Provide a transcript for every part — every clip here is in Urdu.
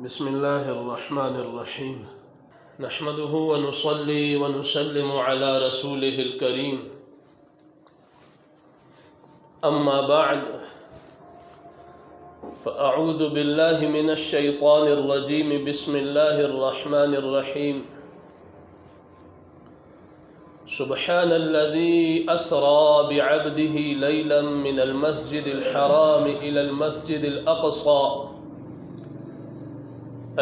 بسم الله الرحمن الرحيم نحمده ونصلي ونسلم على رسوله الكريم أما بعد فأعوذ بالله من الشيطان الرجيم بسم الله الرحمن الرحيم سبحان الذي أسرى بعبده ليلا من المسجد الحرام إلى المسجد الأقصى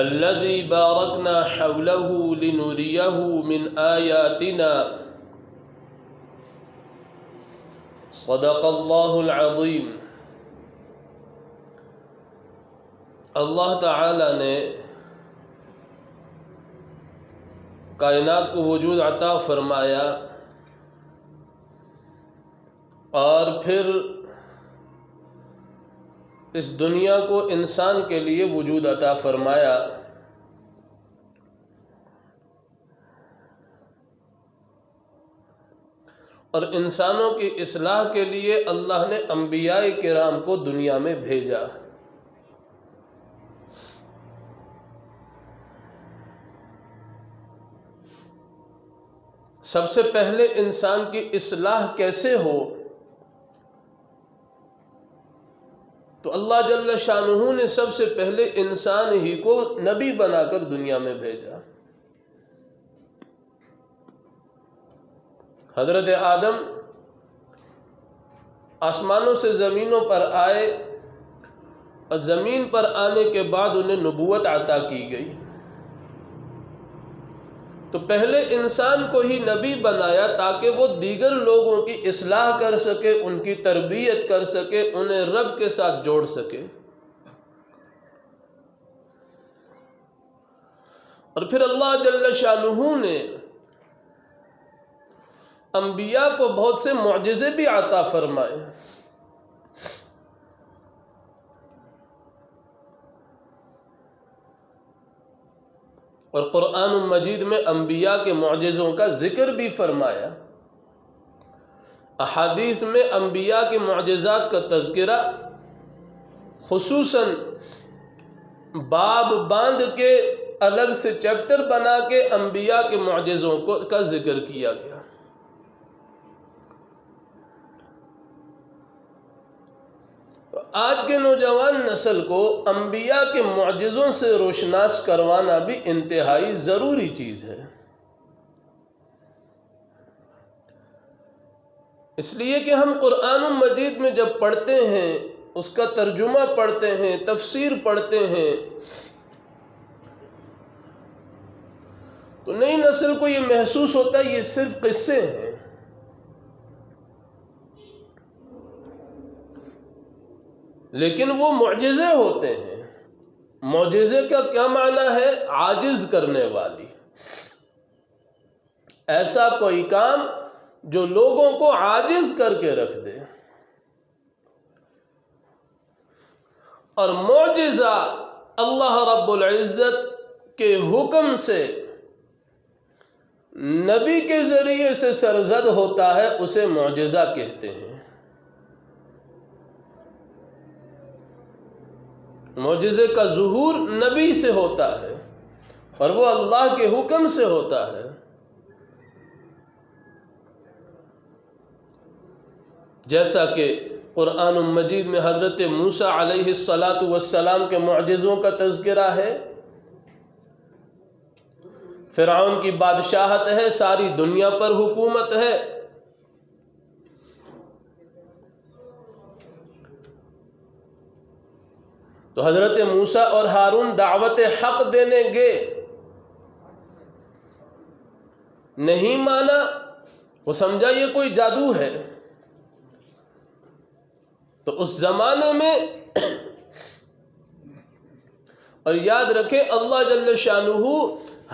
الذي باركنا حوله لنريه من آياتنا صدق الله العظيم۔ اللہ تعالی نے کائنات کو وجود عطا فرمایا اور پھر اس دنیا کو انسان کے لیے وجود عطا فرمایا، اور انسانوں کی اصلاح کے لیے اللہ نے انبیاء کرام کو دنیا میں بھیجا۔ سب سے پہلے انسان کی اصلاح کیسے ہو تو اللہ جل شانہ نے سب سے پہلے انسان ہی کو نبی بنا کر دنیا میں بھیجا۔ حضرت آدم آسمانوں سے زمینوں پر آئے اور زمین پر آنے کے بعد انہیں نبوت عطا کی گئی، تو پہلے انسان کو ہی نبی بنایا تاکہ وہ دیگر لوگوں کی اصلاح کر سکے، ان کی تربیت کر سکے، انہیں رب کے ساتھ جوڑ سکے۔ اور پھر اللہ جل شانہ نے انبیاء کو بہت سے معجزے بھی عطا فرمائے۔ اور قرآن مجید میں انبیاء کے معجزوں کا ذکر بھی فرمایا۔ احادیث میں انبیاء کے معجزات کا تذکرہ خصوصاً باب باندھ کے الگ سے چیپٹر بنا کے انبیاء کے معجزوں کا ذکر کیا گیا۔ تو آج کے نوجوان نسل کو انبیاء کے معجزوں سے روشناس کروانا بھی انتہائی ضروری چیز ہے، اس لیے کہ ہم قرآن مجید میں جب پڑھتے ہیں، اس کا ترجمہ پڑھتے ہیں، تفسیر پڑھتے ہیں، تو نئی نسل کو یہ محسوس ہوتا ہے یہ صرف قصے ہیں، لیکن وہ معجزے ہوتے ہیں۔ معجزے کا کیا معنی ہے؟ عاجز کرنے والی، ایسا کوئی کام جو لوگوں کو عاجز کر کے رکھ دے۔ اور معجزہ اللہ رب العزت کے حکم سے نبی کے ذریعے سے سرزد ہوتا ہے، اسے معجزہ کہتے ہیں۔ معجزے کا ظہور نبی سے ہوتا ہے اور وہ اللہ کے حکم سے ہوتا ہے۔ جیسا کہ قرآن مجید میں حضرت موسیٰ علیہ السلام کے معجزوں کا تذکرہ ہے۔ فرعون کی بادشاہت ہے، ساری دنیا پر حکومت ہے، تو حضرت موسیٰ اور ہارون دعوت حق دینے گئے، نہیں مانا، وہ سمجھا یہ کوئی جادو ہے۔ تو اس زمانے میں اور یاد رکھیں اللہ جل شانہ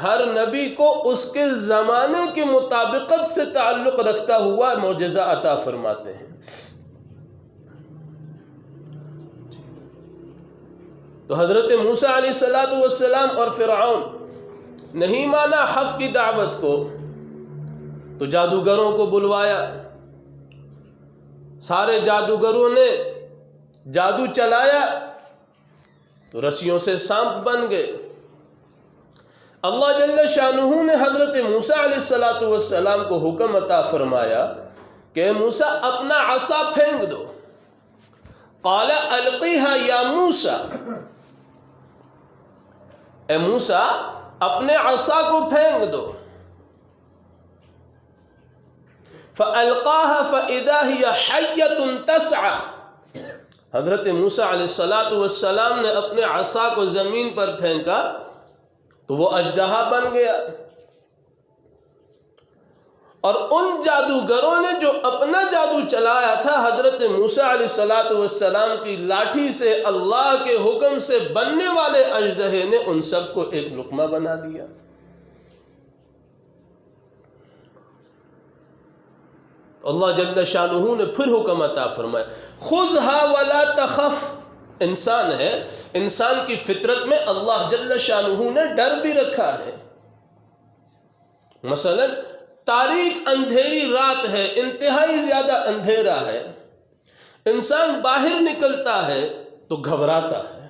ہر نبی کو اس کے زمانے کے مطابقت سے تعلق رکھتا ہوا معجزہ عطا فرماتے ہیں۔ تو حضرت موسیٰ علیہ السلام اور فرعون نہیں مانا حق کی دعوت کو، تو جادوگروں کو بلوایا، سارے جادوگروں نے جادو چلایا، تو رسیوں سے سانپ بن گئے۔ اللہ جل شانہ نے حضرت موسیٰ علیہ السلام کو حکم عطا فرمایا کہ موسیٰ اپنا عصا پھینک دو۔ قال القیہا یا موسیٰ، اے موسیٰ اپنے عصا کو پھینک دو۔ فَأَلْقَاهَا فَإِذَا هِيَ حَيَّةٌ تَسْعَى، حضرت موسیٰ علیہ السلام نے اپنے عصا کو زمین پر پھینکا تو وہ اژدہا بن گیا۔ اور ان جادوگروں نے جو اپنا جادو چلایا تھا، حضرت موسیٰ علیہ السلام کی لاٹھی سے اللہ کے حکم سے بننے والے اژدہے نے ان سب کو ایک لقمہ بنا دیا۔ اللہ جل شانہ نے پھر حکم عطا فرمایا خُذْهَا وَلَا تَخَفْ۔ انسان ہے، انسان کی فطرت میں اللہ جل شانہ نے ڈر بھی رکھا ہے۔ مثلا تاریک اندھیری رات ہے، انتہائی زیادہ اندھیرا ہے، انسان باہر نکلتا ہے تو گھبراتا ہے،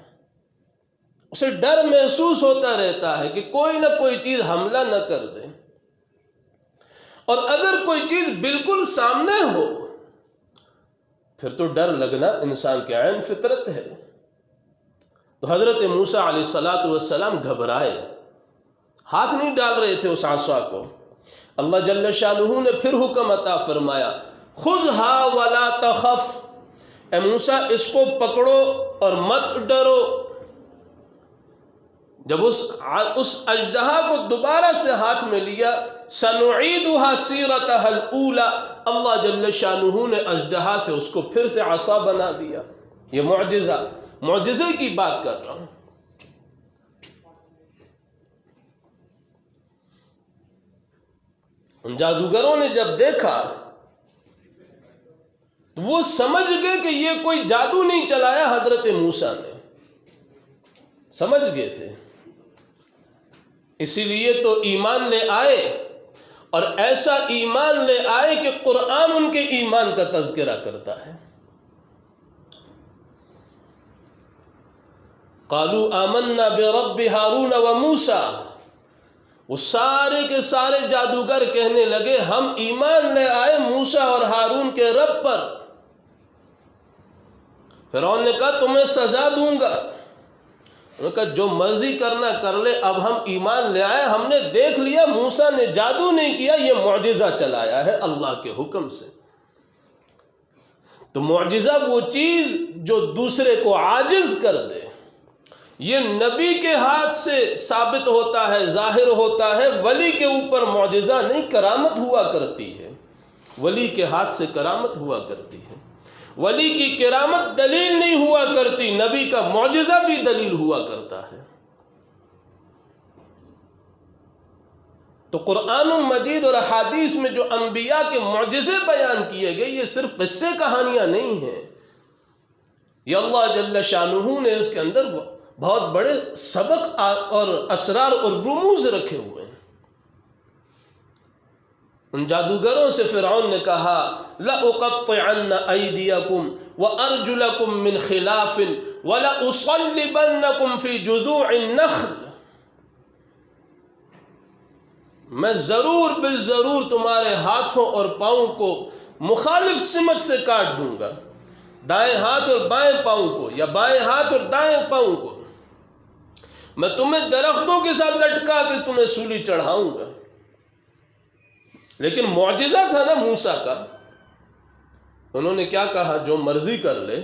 اسے ڈر محسوس ہوتا رہتا ہے کہ کوئی نہ کوئی چیز حملہ نہ کر دے۔ اور اگر کوئی چیز بالکل سامنے ہو پھر تو ڈر لگنا انسان کی عین فطرت ہے۔ تو حضرت موسیٰ علیہ السلام گھبرائے، ہاتھ نہیں ڈال رہے تھے اس عصا کو۔ اللہ جل شانہ نے پھر حکم عطا فرمایا خُذْهَا وَلَا تَخَفْ، اے موسیٰ اس کو پکڑو اور مت ڈرو۔ جب اس اژدہا کو دوبارہ سے ہاتھ میں لیا سَنُعِيدُهَا سِيرَتَهَا الْأُولَى، اللہ جل شانہ نے اژدہا سے اس کو پھر سے عصا بنا دیا۔ یہ معجزے کی بات کر رہا ہوں۔ ان جادوگروں نے جب دیکھا وہ سمجھ گئے کہ یہ کوئی جادو نہیں چلایا حضرت موسیٰ نے، سمجھ گئے تھے، اسی لیے تو ایمان لے آئے، اور ایسا ایمان لے آئے کہ قرآن ان کے ایمان کا تذکرہ کرتا ہے۔ قالوا آمنا برب ہارون و موسیٰ، وہ سارے کے سارے جادوگر کہنے لگے ہم ایمان لے آئے موسیٰ اور ہارون کے رب پر۔ فرعون نے کہا تمہیں سزا دوں گا۔ انہوں نے کہا جو مرضی کرنا کر لے، اب ہم ایمان لے آئے، ہم نے دیکھ لیا موسیٰ نے جادو نہیں کیا، یہ معجزہ چلایا ہے اللہ کے حکم سے۔ تو معجزہ وہ چیز جو دوسرے کو عاجز کر دے، یہ نبی کے ہاتھ سے ثابت ہوتا ہے، ظاہر ہوتا ہے۔ ولی کے اوپر معجزہ نہیں، کرامت ہوا کرتی ہے، ولی کے ہاتھ سے کرامت ہوا کرتی ہے۔ ولی کی کرامت دلیل نہیں ہوا کرتی، نبی کا معجزہ بھی دلیل ہوا کرتا ہے۔ تو قرآن مجید اور احادیث میں جو انبیاء کے معجزے بیان کیے گئے، یہ صرف قصے کہانیاں نہیں ہیں، یہ اللہ جل شانہ نے اس کے اندر بہت بڑے سبق اور اسرار اور رموز رکھے ہوئے ہیں۔ ان جادوگروں سے فرعون نے کہا لَأُقَطِّعَنَّ أَيْدِيَكُمْ وَأَرْجُلَكُمْ مِنْ خِلَافٍ وَلَأُصَلِّبَنَّكُمْ فِي جُذُوعِ النَّخْلِ، میں ضرور بالضرور تمہارے ہاتھوں اور پاؤں کو مخالف سمت سے کاٹ دوں گا، دائیں ہاتھ اور بائیں پاؤں کو، یا بائیں ہاتھ اور دائیں پاؤں کو، میں تمہیں درختوں کے ساتھ لٹکا کے تمہیں سولی چڑھاؤں گا۔ لیکن معجزہ تھا نا موسیٰ کا، انہوں نے کیا کہا جو مرضی کر لے،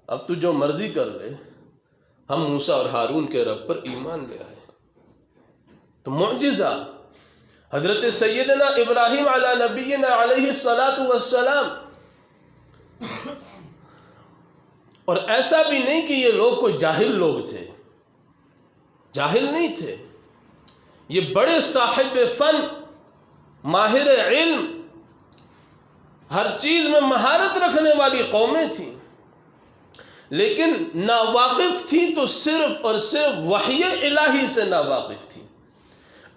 اب تو جو مرضی کر لے، ہم موسیٰ اور ہارون کے رب پر ایمان لے آئے۔ تو معجزہ حضرت سیدنا ابراہیم علی نبینا علیہ السلام، اور ایسا بھی نہیں کہ یہ لوگ کوئی جاہل لوگ تھے، جاہل نہیں تھے، یہ بڑے صاحب فن، ماہر علم، ہر چیز میں مہارت رکھنے والی قومیں تھیں، لیکن ناواقف تھی تو صرف اور صرف وحی الہی سے ناواقف تھی۔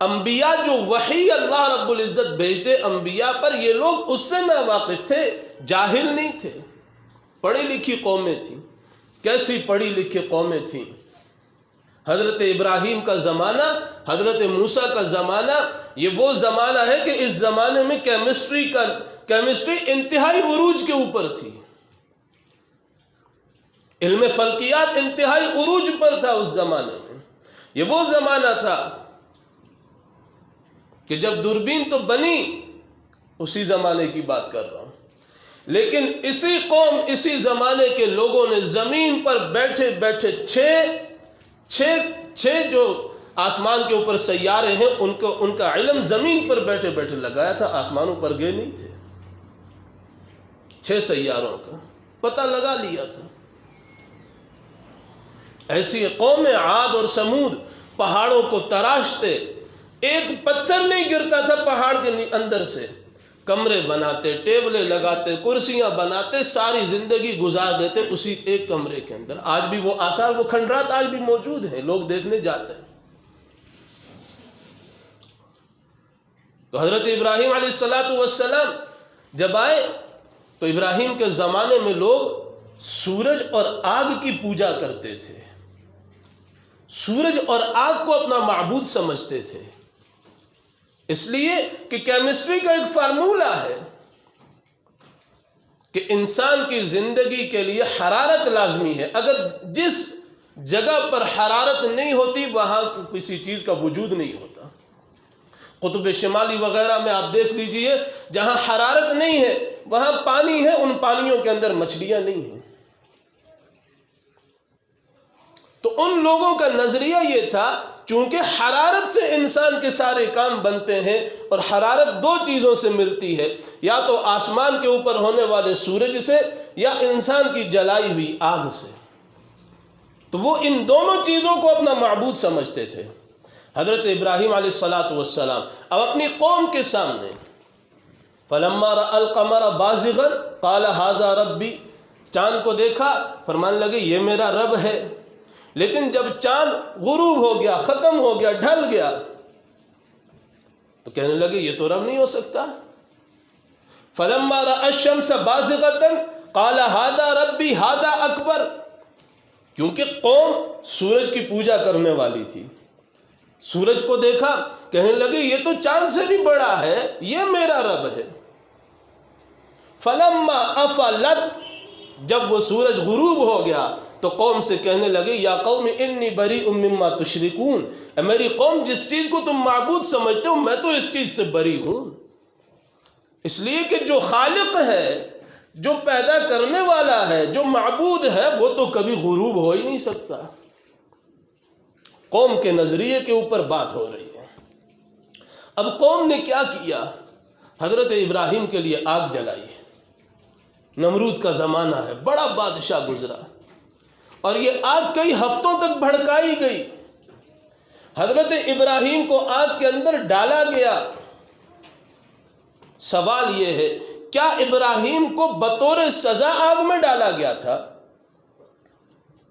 انبیاء جو وحی اللہ رب العزت بھیجتے انبیاء پر، یہ لوگ اس سے ناواقف تھے، جاہل نہیں تھے، پڑھی لکھی قومیں تھیں۔ کیسی پڑھی لکھی قومیں تھیں. حضرت ابراہیم کا زمانہ، حضرت موسیٰ کا زمانہ، یہ وہ زمانہ ہے کہ اس زمانے میں کیمسٹری انتہائی عروج کے اوپر تھی. علم فلکیات انتہائی عروج پر تھا اس زمانے میں. یہ وہ زمانہ تھا کہ جب دوربین تو بنی، اسی زمانے کی بات کر رہا ہوں، لیکن اسی قوم، اسی زمانے کے لوگوں نے زمین پر بیٹھے بیٹھے چھ جو آسمان کے اوپر سیارے ہیں ان کا علم زمین پر بیٹھے بیٹھے لگایا تھا، آسمانوں پر گئے نہیں تھے. 6 سیاروں کا پتہ لگا لیا تھا. ایسی قوم عاد اور سمود پہاڑوں کو تراشتے، ایک پتھر نہیں گرتا تھا پہاڑ کے اندر سے. کمرے بناتے، ٹیبلیں لگاتے، کرسیاں بناتے، ساری زندگی گزار دیتے اسی ایک کمرے کے اندر. آج بھی وہ آثار، وہ کھنڈرات آج بھی موجود ہیں، لوگ دیکھنے جاتے ہیں. تو حضرت ابراہیم علیہ السلام جب آئے تو ابراہیم کے زمانے میں لوگ سورج اور آگ کی پوجا کرتے تھے. سورج اور آگ کو اپنا معبود سمجھتے تھے. اس لیے کہ کیمسٹری کا ایک فارمولہ ہے کہ انسان کی زندگی کے لیے حرارت لازمی ہے. اگر جس جگہ پر حرارت نہیں ہوتی وہاں کسی چیز کا وجود نہیں ہوتا. قطب شمالی وغیرہ میں آپ دیکھ لیجئے، جہاں حرارت نہیں ہے وہاں پانی ہے، ان پانیوں کے اندر مچھلیاں نہیں ہیں. تو ان لوگوں کا نظریہ یہ تھا، چونکہ حرارت سے انسان کے سارے کام بنتے ہیں، اور حرارت 2 چیزوں سے ملتی ہے، یا تو آسمان کے اوپر ہونے والے سورج سے، یا انسان کی جلائی ہوئی آگ سے. تو وہ ان دونوں چیزوں کو اپنا معبود سمجھتے تھے. حضرت ابراہیم علیہ السلام اب اپنی قوم کے سامنے فَلَمَّا رَأَى الْقَمَرَ بَازِغًا قَالَ هَذَا رَبِّي، چاند کو دیکھا، فرمان لگے یہ میرا رب ہے. لیکن جب چاند غروب ہو گیا، ختم ہو گیا، ڈھل گیا، تو کہنے لگے یہ تو رب نہیں ہو سکتا. فَلَمَّا رَأَى الشَّمْسَ بَازِغَةً قَالَ هَذَا رَبِّي هَذَا أَكْبَرُ، کیونکہ قوم سورج کی پوجا کرنے والی تھی. سورج کو دیکھا، کہنے لگے یہ تو چاند سے بھی بڑا ہے، یہ میرا رب ہے. فَلَمَّا أَفَلَتْ، جب وہ سورج غروب ہو گیا تو قوم سے کہنے لگے یا قوم انی بریء مما تشرکون، اے میری قوم جس چیز کو تم معبود سمجھتے ہو میں تو اس چیز سے بری ہوں. اس لیے کہ جو خالق ہے، جو پیدا کرنے والا ہے، جو معبود ہے، وہ تو کبھی غروب ہو ہی نہیں سکتا. قوم کے نظریے کے اوپر بات ہو رہی ہے. اب قوم نے کیا کیا؟ حضرت ابراہیم کے لیے آگ جلائی. نمرود کا زمانہ ہے، بڑا بادشاہ گزرا، اور یہ آگ کئی ہفتوں تک بھڑکائی گئی. حضرت ابراہیم کو آگ کے اندر ڈالا گیا. سوال یہ ہے، کیا ابراہیم کو بطور سزا آگ میں ڈالا گیا تھا؟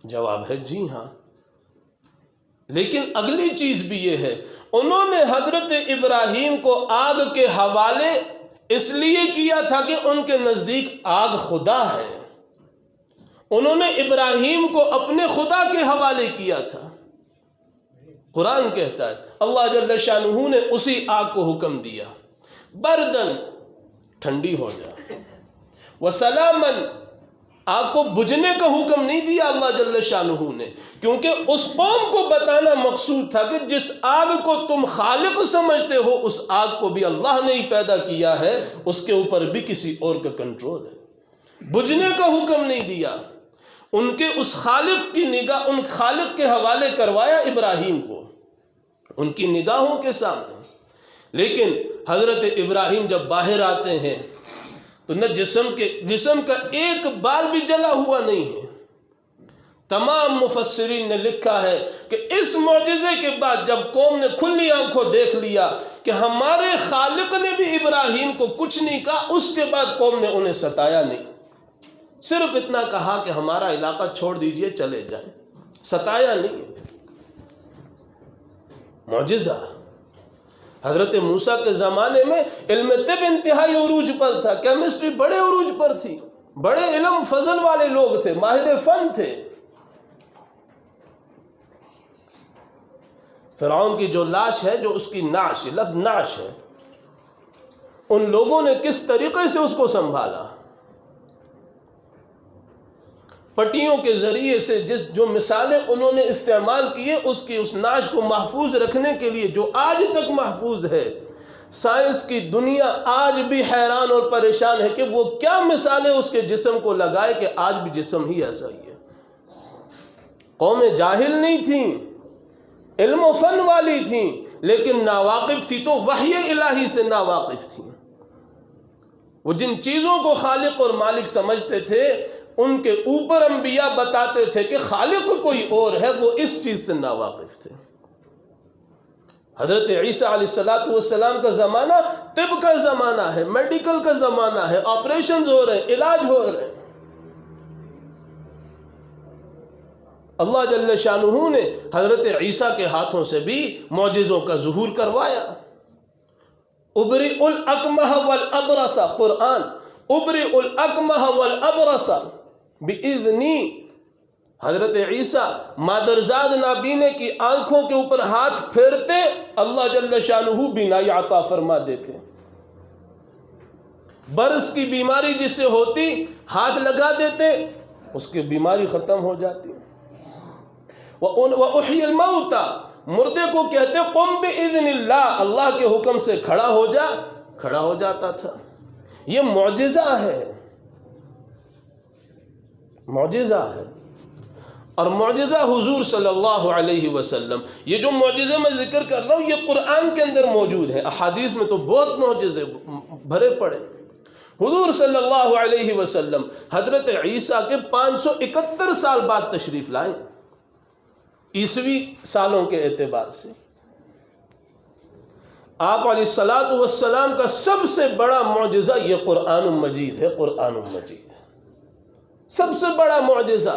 جواب ہے جی ہاں. لیکن اگلی چیز بھی یہ ہے، انہوں نے حضرت ابراہیم کو آگ کے حوالے اس لیے کیا تھا کہ ان کے نزدیک آگ خدا ہے. انہوں نے ابراہیم کو اپنے خدا کے حوالے کیا تھا. قرآن کہتا ہے اللہ جل شانہ نے اسی آگ کو حکم دیا، بردن، ٹھنڈی ہو جا، وسلامن، آگ کو بجھنے کا حکم نہیں دیا اللہ جل شانہ نے، کیونکہ اس قوم کو بتانا مقصود تھا کہ جس آگ کو تم خالق سمجھتے ہو اس آگ کو بھی اللہ نے ہی پیدا کیا ہے، اس کے اوپر بھی کسی اور کا کنٹرول ہے. بجھنے کا حکم نہیں دیا. ان کے اس خالق کی نگاہ، ان خالق کے حوالے کروایا ابراہیم کو ان کی نگاہوں کے سامنے. لیکن حضرت ابراہیم جب باہر آتے ہیں تو نہ جسم کا ایک بال بھی جلا ہوا نہیں ہے. تمام مفسرین نے لکھا ہے کہ اس معجزے کے بعد جب قوم نے کھلی آنکھوں دیکھ لیا کہ ہمارے خالق نے بھی ابراہیم کو کچھ نہیں کہا، اس کے بعد قوم نے انہیں ستایا نہیں، صرف اتنا کہا کہ ہمارا علاقہ چھوڑ دیجئے چلے جائیں، ستایا نہیں. معجزہ. حضرت موسیٰ کے زمانے میں علم طب انتہائی عروج پر تھا، کیمسٹری بڑے عروج پر تھی، بڑے علم فضل والے لوگ تھے، ماہر فن تھے. فرعون کی جو لاش ہے، جو اس کی نعش، لفظ نعش ہے، ان لوگوں نے کس طریقے سے اس کو سنبھالا، پٹیوں کے ذریعے سے جو مثالیں انہوں نے استعمال کیے اس نعش کو محفوظ رکھنے کے لیے، جو آج تک محفوظ ہے۔ سائنس کی دنیا آج بھی حیران اور پریشان ہے کہ وہ کیا مثالیں اس کے جسم کو لگائے کہ آج بھی جسم ہی ایسا ہی ہے۔ قومیں جاہل نہیں تھیں، علم و فن والی تھیں، لیکن ناواقف تھی تو وحی الہی سے ناواقف تھیں۔ وہ جن چیزوں کو خالق اور مالک سمجھتے تھے، ان کے اوپر انبیاء بتاتے تھے کہ خالق کوئی اور ہے، وہ اس چیز سے ناواقف تھے۔ حضرت عیسیٰ علیہ السلام کا زمانہ طب کا زمانہ ہے، میڈیکل کا زمانہ ہے، آپریشنز ہو رہے ہیں، علاج ہو رہے ہیں۔ اللہ جل شانہ نے حضرت عیسیٰ کے ہاتھوں سے بھی معجزوں کا ظہور کروایا۔ ابرئ الاکمہ والابرص، قرآن، ابرئ الاکمہ والابرص باذنی، حضرت عیسیٰ مادرزاد نابینے کی آنکھوں کے اوپر ہاتھ پھیرتے، اللہ جل شانہ بینائی عطا فرما دیتے۔ برس کی بیماری جس سے ہوتی، ہاتھ لگا دیتے، اس کی بیماری ختم ہو جاتی۔ وَأُحْيِي الْمَوْتَى، مردے کو کہتے قُمْ بِإِذْنِ اللَّهِ، اللہ کے حکم سے کھڑا ہو جاتا تھا۔ یہ معجزہ ہے، معجزہ ہے۔ اور معجزہ حضور صلی اللہ علیہ وسلم، یہ جو معجزے میں ذکر کر رہا ہوں یہ قرآن کے اندر موجود ہے، احادیث میں تو بہت معجزے بھرے پڑے۔ حضور صلی اللہ علیہ وسلم حضرت عیسیٰ کے 571 سال بعد تشریف لائے، عیسوی سالوں کے اعتبار سے۔ آپ علیہ السلام کا سب سے بڑا معجزہ یہ قرآن مجید ہے، قرآن مجید سب سے بڑا معجزہ،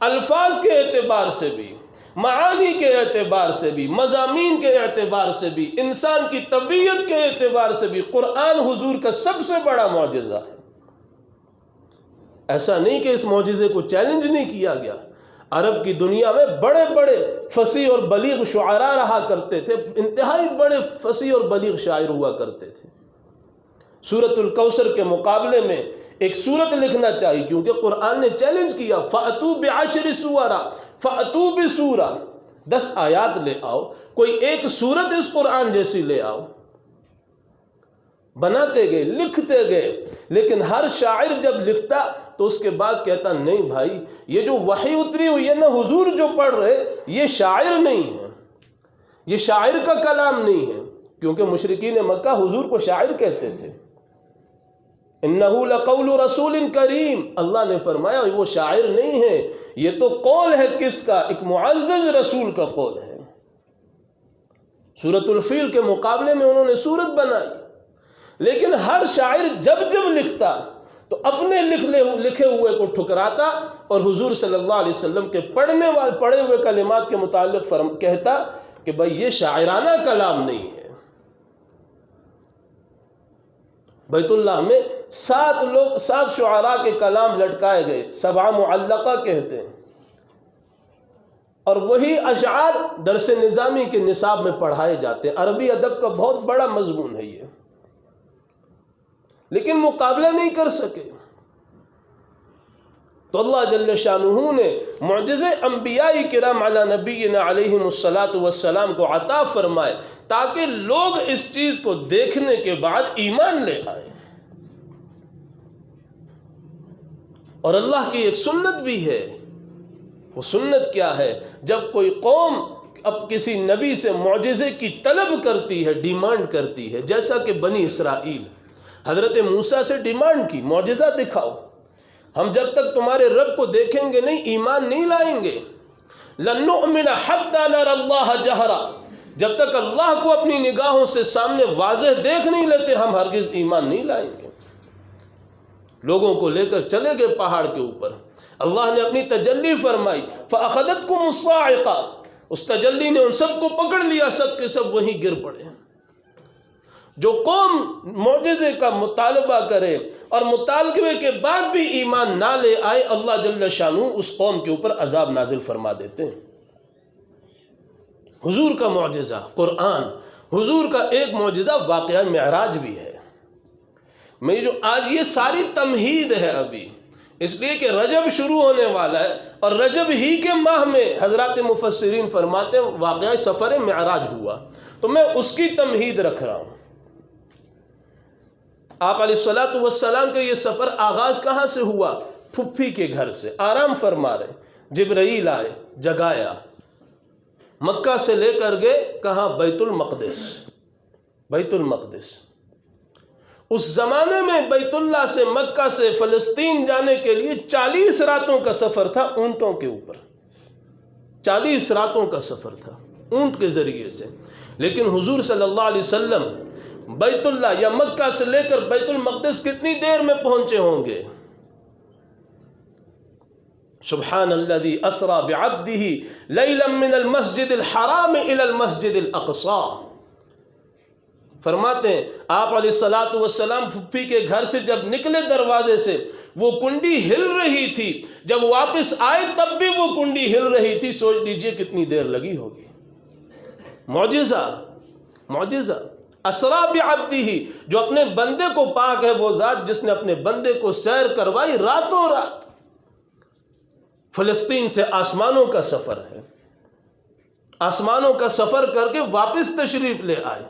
الفاظ کے اعتبار سے بھی، معانی کے اعتبار سے بھی، مضامین کے اعتبار سے بھی، انسان کی طبیعت کے اعتبار سے بھی قرآن حضور کا سب سے بڑا معجزہ ہے۔ ایسا نہیں کہ اس معجزے کو چیلنج نہیں کیا گیا۔ عرب کی دنیا میں بڑے بڑے فصیح اور بلیغ شعراء رہا کرتے تھے، انتہائی بڑے فصیح اور بلیغ شاعر ہوا کرتے تھے۔ سورۃ الکوثر کے مقابلے میں ایک سورت لکھنا چاہیے، کیونکہ قرآن نے چیلنج کیا، فَأْتُوا بِعَشْرِ سُوَرَ فَأْتُوا بِسُورَ، 10 آیات لے آؤ، کوئی ایک سورت اس قرآن جیسی لے آؤ۔ بناتے گئے، لکھتے گئے، لیکن ہر شاعر جب لکھتا تو اس کے بعد کہتا نہیں بھائی، یہ جو وحی اتری ہوئی ہے نا، حضور جو پڑھ رہے، یہ شاعر نہیں ہے، یہ شاعر کا کلام نہیں ہے، کیونکہ مشرکین مکہ حضور کو شاعر کہتے تھے۔ اِنَّهُ لَقَوْلُ رَسُولٍ کریم، اللہ نے فرمایا وہ شاعر نہیں ہے، یہ تو قول ہے کس کا؟ ایک معزز رسول کا قول ہے۔ سورۃ الفیل کے مقابلے میں انہوں نے سورت بنائی، لیکن ہر شاعر جب لکھتا تو اپنے لکھے ہوئے کو ٹھکراتا اور حضور صلی اللہ علیہ وسلم کے پڑھے ہوئے کلمات کے متعلق کہتا کہ بھائی یہ شاعرانہ کلام نہیں ہے۔ بیت اللہ میں 7 شعراء کے کلام لٹکائے گئے، 7 معلقہ کہتے ہیں، اور وہی اشعار درس نظامی کے نصاب میں پڑھائے جاتے ہیں۔ عربی ادب کا بہت بڑا مضمون ہے یہ، لیکن مقابلہ نہیں کر سکے۔ تو اللہ جل شانہ نے معجزے انبیاء کرام علی نبینا علیہم السلام کو عطا فرمائے تاکہ لوگ اس چیز کو دیکھنے کے بعد ایمان لے آئے۔ اور اللہ کی ایک سنت بھی ہے، وہ سنت کیا ہے؟ جب کوئی قوم اب کسی نبی سے معجزے کی طلب کرتی ہے، ڈیمانڈ کرتی ہے، جیسا کہ بنی اسرائیل حضرت موسیٰ سے ڈیمانڈ کی، معجزہ دکھاؤ، ہم جب تک تمہارے رب کو دیکھیں گے نہیں ایمان نہیں لائیں گے۔ لَن نُؤْمِنَ حَتَّى نَرَى اللَّهَ جَهْرًا، جب تک اللہ کو اپنی نگاہوں سے سامنے واضح دیکھ نہیں لیتے ہم ہرگز ایمان نہیں لائیں گے۔ لوگوں کو لے کر چلے گئے پہاڑ کے اوپر، اللہ نے اپنی تجلی فرمائی، فَأَخَذَتْكُمُ الصَّاعِقَةُ، اس تجلی نے ان سب کو پکڑ لیا، سب کے سب وہیں گر پڑے۔ جو قوم معجزے کا مطالبہ کرے اور مطالبے کے بعد بھی ایمان نہ لے آئے، اللہ جل شانہ اس قوم کے اوپر عذاب نازل فرما دیتے ہیں۔ حضور کا معجزہ قرآن، حضور کا ایک معجزہ واقعہ معراج بھی ہے۔ میں جو آج یہ ساری تمہید ہے ابھی، اس لیے کہ رجب شروع ہونے والا ہے، اور رجب ہی کے ماہ میں حضرات مفسرین فرماتے ہیں واقعہ سفر معراج ہوا، تو میں اس کی تمہید رکھ رہا ہوں۔ آپ علیہ الصلوۃ والسلام کا یہ سفر آغاز کہاں سے ہوا؟ پھپھی کے گھر سے، آرام فرما رہے، جبرائیل آئے، جگایا، مکہ سے لے کر گئے کہاں؟ بیت المقدس۔ بیت المقدس اس زمانے میں بیت اللہ سے مکہ سے فلسطین جانے کے لیے 40 راتوں کا سفر تھا اونٹوں کے اوپر، 40 راتوں کا سفر تھا اونٹ کے ذریعے سے۔ لیکن حضور صلی اللہ علیہ وسلم بیت اللہ یا مکہ سے لے کر بیت المقدس کتنی دیر میں پہنچے ہوں گے؟ سبحان الذی اسری بعبدہ لیلا من المسجد الحرام الی المسجد الاقصی۔ فرماتے ہیں آپ علیہ الصلوۃ والسلام پھپھی کے گھر سے جب نکلے دروازے سے، وہ کنڈی ہل رہی تھی، جب واپس آئے تب بھی وہ کنڈی ہل رہی تھی۔ سوچ لیجئے کتنی دیر لگی ہوگی۔ معجزہ، معجزہ۔ اسری بعبدہ، جو اپنے بندے کو، پاک ہے وہ ذات جس نے اپنے بندے کو سیر کروائی راتوں رات۔ فلسطین سے آسمانوں کا سفر ہے، آسمانوں کا سفر کر کے واپس تشریف لے آئے۔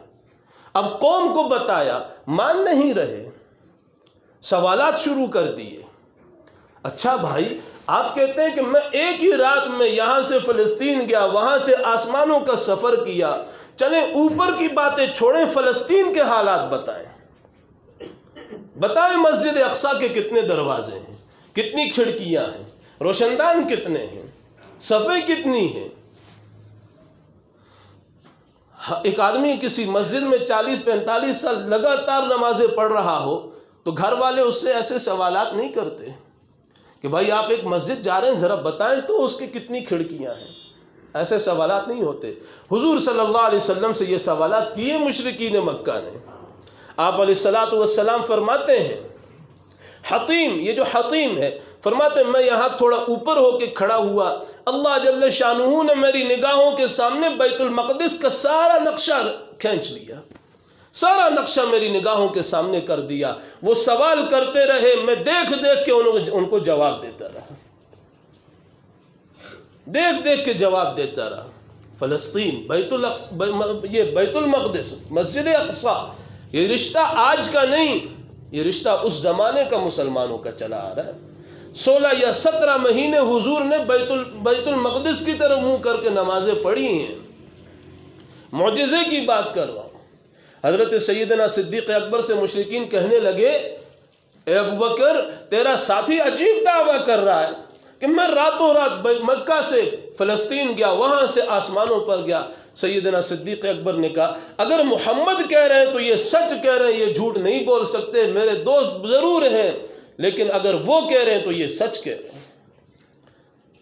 اب قوم کو بتایا، مان نہیں رہے، سوالات شروع کر دیے۔ اچھا بھائی، آپ کہتے ہیں کہ میں ایک ہی رات میں یہاں سے فلسطین گیا، وہاں سے آسمانوں کا سفر کیا، چلیں اوپر کی باتیں چھوڑیں، فلسطین کے حالات بتائیں۔ بتائیں مسجد اقصی کے کتنے دروازے ہیں، کتنی کھڑکیاں ہیں، روشندان کتنے ہیں، صفیں کتنی ہیں۔ ایک آدمی کسی مسجد میں 40-45 سال لگاتار نمازیں پڑھ رہا ہو تو گھر والے اس سے ایسے سوالات نہیں کرتے کہ بھائی آپ ایک مسجد جا رہے ہیں ذرا بتائیں تو اس کی کتنی کھڑکیاں ہیں۔ ایسے سوالات نہیں ہوتے۔ حضور صلی اللہ علیہ وسلم سے یہ سوالات کیے مشرکین مکہ نے۔ آپ علیہ الصلوۃ والسلام فرماتے ہیں، حطیم، یہ جو حطیم ہے، فرماتے ہیں میں یہاں تھوڑا اوپر ہو کے کھڑا ہوا، اللہ جل شانہ نے میری نگاہوں کے سامنے بیت المقدس کا سارا نقشہ کھینچ لیا، سارا نقشہ میری نگاہوں کے سامنے کر دیا۔ وہ سوال کرتے رہے، میں دیکھ دیکھ کے ان کو جواب دیتا رہا، دیکھ دیکھ کے جواب دیتا رہا۔ فلسطین، یہ بیت المقدس، مسجد اقصی، یہ رشتہ آج کا نہیں، یہ رشتہ اس زمانے کا مسلمانوں کا چلا آ رہا ہے۔ 16 یا 17 مہینے حضور نے بیت المقدس کی طرف منہ کر کے نمازیں پڑھی ہیں۔ معجزے کی بات کر رہا ہوں۔ حضرت سیدنا صدیق اکبر سے مشرکین کہنے لگے، اے ابوبکر تیرا ساتھی عجیب دعویٰ کر رہا ہے کہ میں راتوں رات مکہ سے فلسطین گیا، وہاں سے آسمانوں پر گیا۔ سیدنا صدیق اکبر نے کہا اگر محمد کہہ رہے ہیں تو یہ سچ کہہ رہے ہیں، یہ جھوٹ نہیں بول سکتے، میرے دوست ضرور ہیں، لیکن اگر وہ کہہ رہے ہیں تو یہ سچ کہہ رہے ہیں۔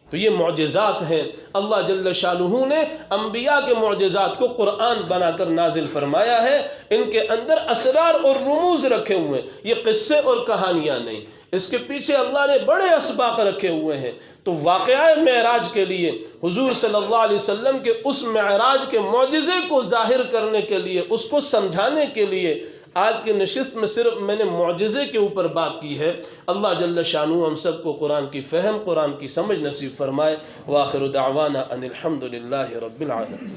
تو یہ معجزات ہیں۔ اللہ جل شانہ نے انبیاء کے معجزات کو قرآن بنا کر نازل فرمایا ہے۔ ان کے اندر اسرار اور رموز رکھے ہوئے ہیں، یہ قصے اور کہانیاں نہیں، اس کے پیچھے اللہ نے بڑے اسباق رکھے ہوئے ہیں۔ تو واقعہ معراج کے لیے حضور صلی اللہ علیہ وسلم کے اس معراج کے معجزے کو ظاہر کرنے کے لیے، اس کو سمجھانے کے لیے آج کی نشست میں صرف میں نے معجزے کے اوپر بات کی ہے۔ اللہ جل شانہ ہم سب کو قرآن کی فہم، قرآن کی سمجھ نصیب فرمائے۔ وآخر دعوانا ان الحمد للہ رب العالمین۔